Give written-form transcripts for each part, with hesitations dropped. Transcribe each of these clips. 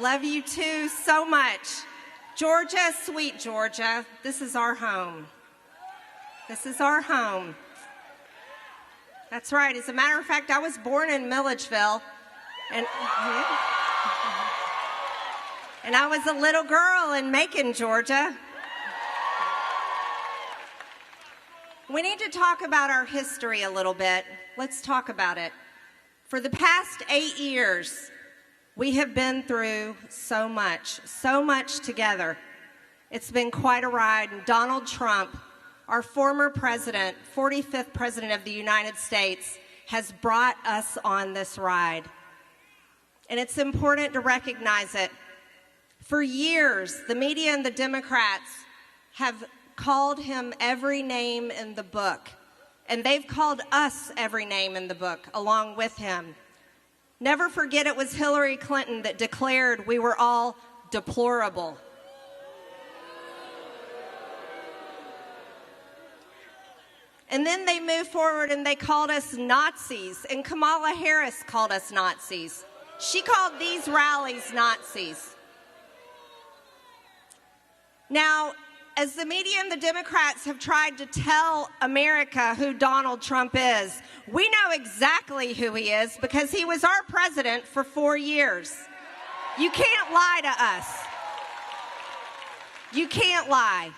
Love you too so much. Georgia, sweet Georgia, this is our home. This is our home. That's right. As a matter of fact, I was born in Milledgeville, and I was a little girl in Macon, Georgia. We need to talk about our history a little bit. Let's talk about it. For the past 8 years, we have been through so much together. It's been quite a ride, and Donald Trump, our former president, 45th president of the United States, has brought us on this ride. And it's important to recognize it. For years, the media and the Democrats have called him every name in the book, and they've called us every name in the book along with him. Never forget it was Hillary Clinton that declared we were all deplorable. And then they moved forward and they called us Nazis, and Kamala Harris called us Nazis. She called these rallies Nazis. Now, as the media and the Democrats have tried to tell America who Donald Trump is, we know exactly who he is because he was our president for 4 years. You can't lie to us. You can't lie.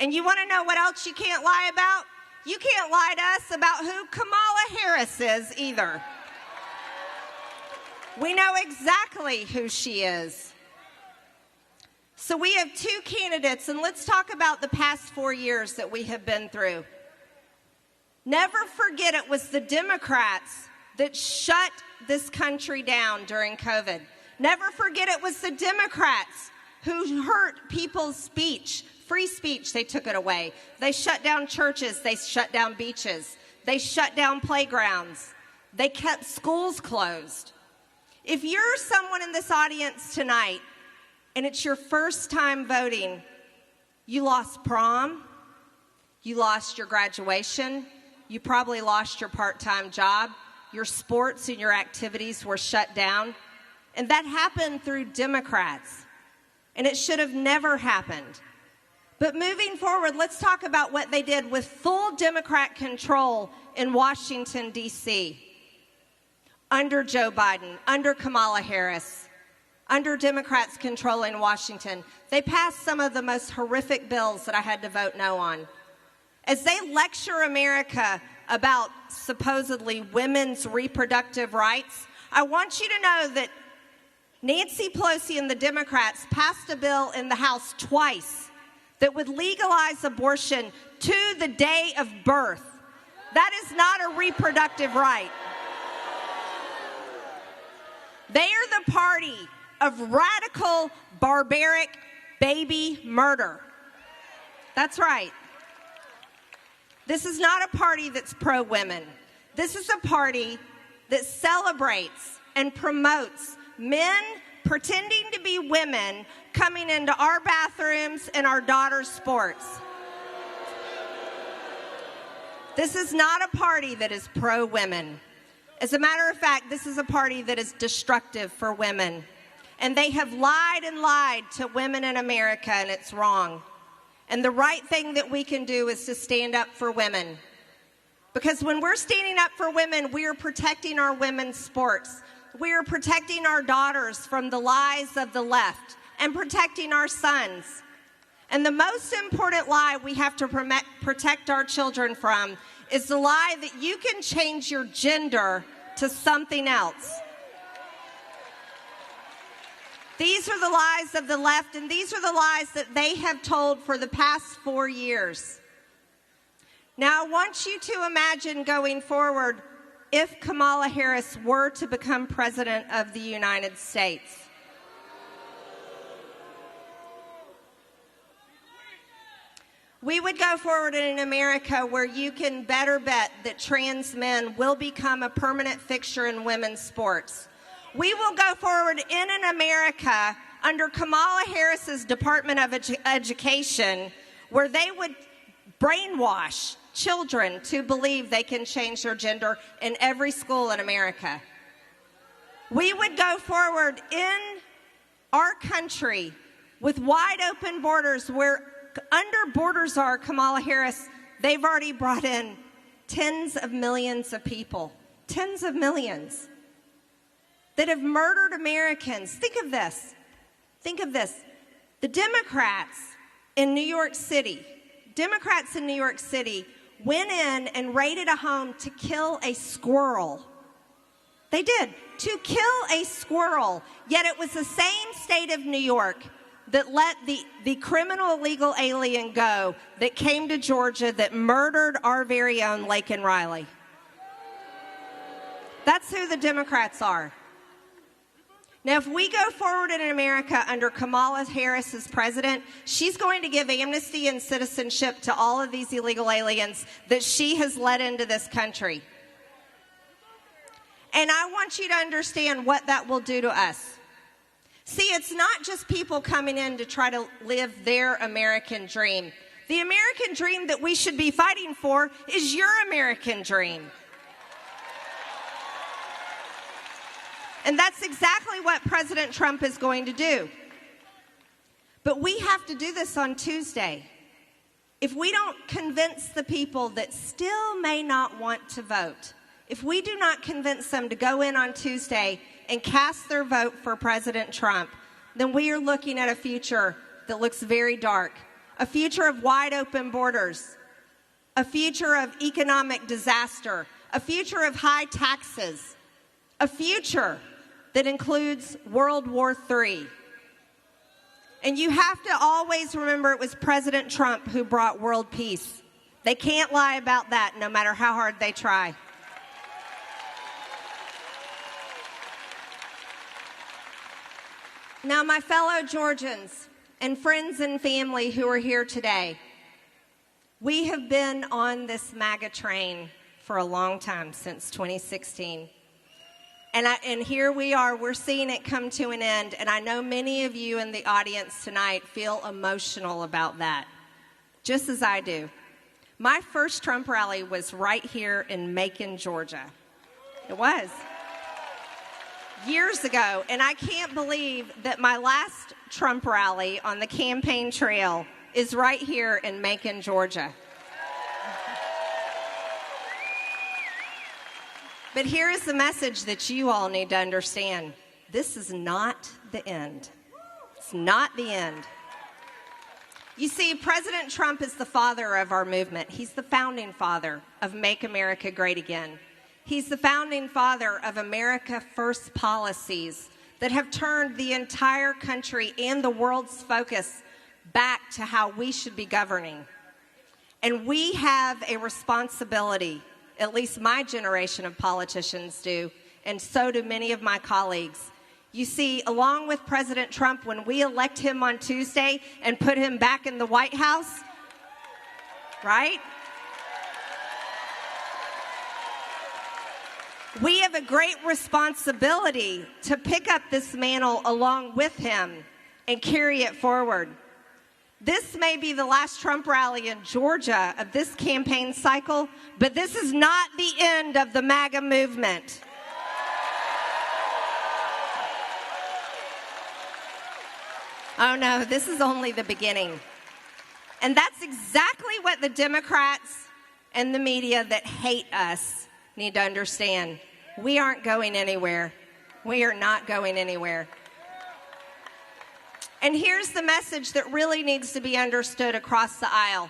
And you want to know what else you can't lie about? You can't lie to us about who Kamala Harris is either. We know exactly who she is. So we have two candidates, and let's talk about the past 4 years that we have been through. Never forget it was the Democrats that shut this country down during COVID. Never forget it was the Democrats who hurt people's speech. Free speech, they took it away. They shut down churches. They shut down beaches. They shut down playgrounds. They kept schools closed. If you're someone in this audience tonight and it's your first time voting, you lost prom, you lost your graduation, you probably lost your part-time job, your sports and your activities were shut down, and that happened through Democrats, and it should have never happened. But moving forward, let's talk about what they did with full Democrat control in Washington, D.C., under Joe Biden, under Kamala Harris, under Democrats controlling Washington. They passed some of the most horrific bills that I had to vote no on. As they lecture America about supposedly women's reproductive rights, I want you to know that Nancy Pelosi and the Democrats passed a bill in the House twice that would legalize abortion to the day of birth. That is not a reproductive right. They are the party of radical, barbaric baby murder. That's right. This is not a party that's pro-women. This is a party that celebrates and promotes men pretending to be women coming into our bathrooms and our daughters' sports. This is not a party that is pro-women. As a matter of fact, this is a party that is destructive for women. And they have lied and lied to women in America, and it's wrong. And the right thing that we can do is to stand up for women. Because when we're standing up for women, we are protecting our women's sports. We are protecting our daughters from the lies of the left and protecting our sons. And the most important lie we have to protect our children from is the lie that you can change your gender to something else. These are the lies of the left, and these are the lies that they have told for the past 4 years. Now, I want you to imagine going forward if Kamala Harris were to become president of the United States. We would go forward in an America where you can better bet that trans men will become a permanent fixture in women's sports. We will go forward in an America under Kamala Harris's Department of Education where they would brainwash children to believe they can change their gender in every school in America. We would go forward in our country with wide open borders, where under borders are Kamala Harris, they've already brought in tens of millions of people, tens of millions that have murdered Americans. Think of this. Think of this. The Democrats in New York City went in and raided a home to kill a squirrel. They did, to kill a squirrel. Yet it was the same state of New York that let the criminal illegal alien go that came to Georgia that murdered our very own Laken Riley. That's who the Democrats are. Now, if we go forward in America under Kamala Harris as president, she's going to give amnesty and citizenship to all of these illegal aliens that she has let into this country. And I want you to understand what that will do to us. See, it's not just people coming in to try to live their American dream. The American dream that we should be fighting for is your American dream. And that's exactly what President Trump is going to do. But we have to do this on Tuesday. If we don't convince the people that still may not want to vote, if we do not convince them to go in on Tuesday and cast their vote for President Trump, then we are looking at a future that looks very dark, a future of wide open borders, a future of economic disaster, a future of high taxes, a future that includes World War III. And you have to always remember it was President Trump who brought world peace. They can't lie about that, no matter how hard they try. Now, my fellow Georgians and friends and family who are here today, we have been on this MAGA train for a long time, since 2016. And here we are, we're seeing it come to an end, and I know many of you in the audience tonight feel emotional about that, just as I do. My first Trump rally was right here in Macon, Georgia. It was. Years ago, and I can't believe that my last Trump rally on the campaign trail is right here in Macon, Georgia. But here is the message that you all need to understand. This is not the end. It's not the end. You see, President Trump is the father of our movement. He's the founding father of Make America Great Again. He's the founding father of America First policies that have turned the entire country and the world's focus back to how we should be governing. And we have a responsibility, at least my generation of politicians do, and so do many of my colleagues. You see, along with President Trump, when we elect him on Tuesday and put him back in the White House, right? We have a great responsibility to pick up this mantle along with him and carry it forward. This may be the last Trump rally in Georgia of this campaign cycle, but this is not the end of the MAGA movement. Oh no, this is only the beginning. And that's exactly what the Democrats and the media that hate us need to understand. We aren't going anywhere. We are not going anywhere. And here's the message that really needs to be understood across the aisle,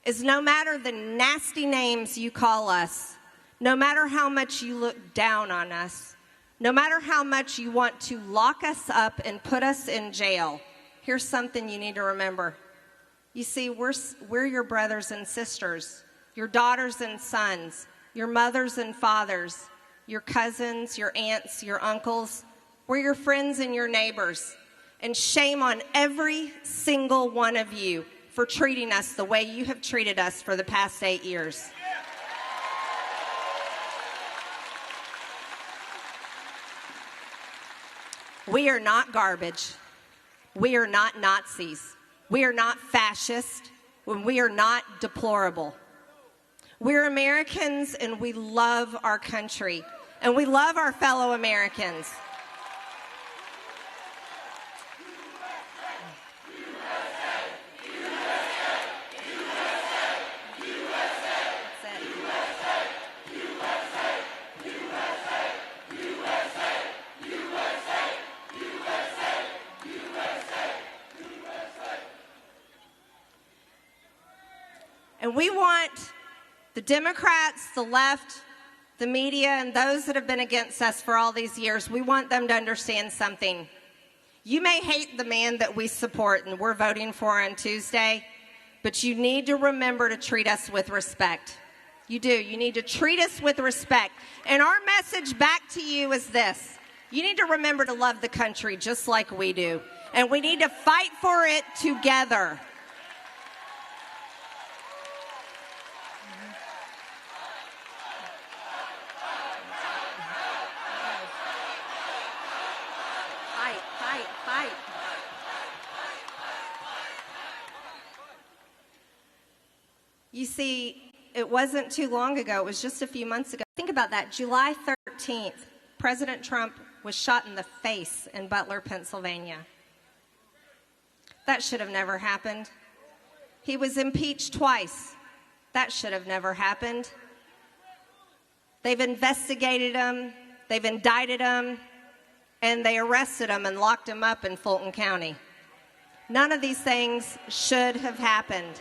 is no matter the nasty names you call us, no matter how much you look down on us, no matter how much you want to lock us up and put us in jail, here's something you need to remember. You see, we're your brothers and sisters, your daughters and sons, your mothers and fathers, your cousins, your aunts, your uncles. We're your friends and your neighbors. And shame on every single one of you for treating us the way you have treated us for the past 8 years. We are not garbage. We are not Nazis. We are not fascist. We are not deplorable. We're Americans, and we love our country, and we love our fellow Americans. And we want the Democrats, the left, the media, and those that have been against us for all these years, we want them to understand something. You may hate the man that we support and we're voting for on Tuesday, but you need to remember to treat us with respect. You do. You need to treat us with respect. And our message back to you is this. You need to remember to love the country just like we do. And we need to fight for it together. Fight. You see, it wasn't too long ago. It was just a few months ago. Think about that. July 13th, President Trump was shot in the face in Butler, Pennsylvania. That should have never happened. He was impeached twice. That should have never happened. They've investigated him. They've indicted him. And they arrested him and locked him up in Fulton County. None of these things should have happened.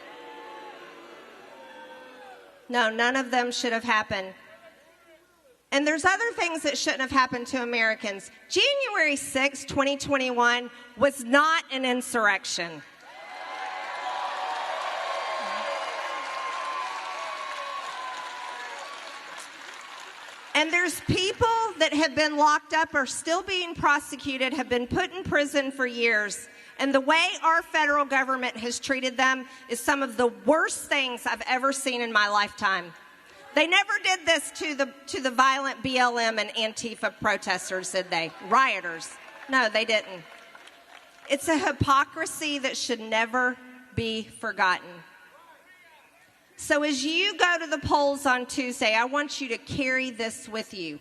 No, none of them should have happened. And there's other things that shouldn't have happened to Americans. January 6, 2021 was not an insurrection. And there's people that have been locked up or still being prosecuted, have been put in prison for years. And the way our federal government has treated them is some of the worst things I've ever seen in my lifetime. They never did this to the violent BLM and Antifa protesters, did they? Rioters. No, they didn't. It's a hypocrisy that should never be forgotten. So as you go to the polls on Tuesday, I want you to carry this with you.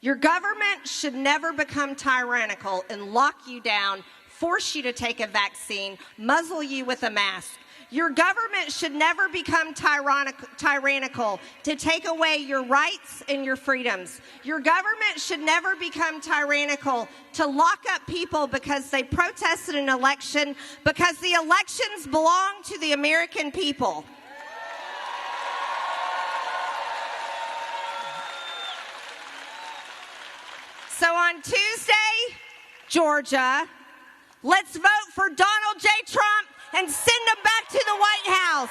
Your government should never become tyrannical and lock you down, force you to take a vaccine, muzzle you with a mask. Your government should never become tyrannical to take away your rights and your freedoms. Your government should never become tyrannical to lock up people because they protested an election, because the elections belong to the American people. So on Tuesday, Georgia, let's vote for Donald J. Trump and send him back to the White House.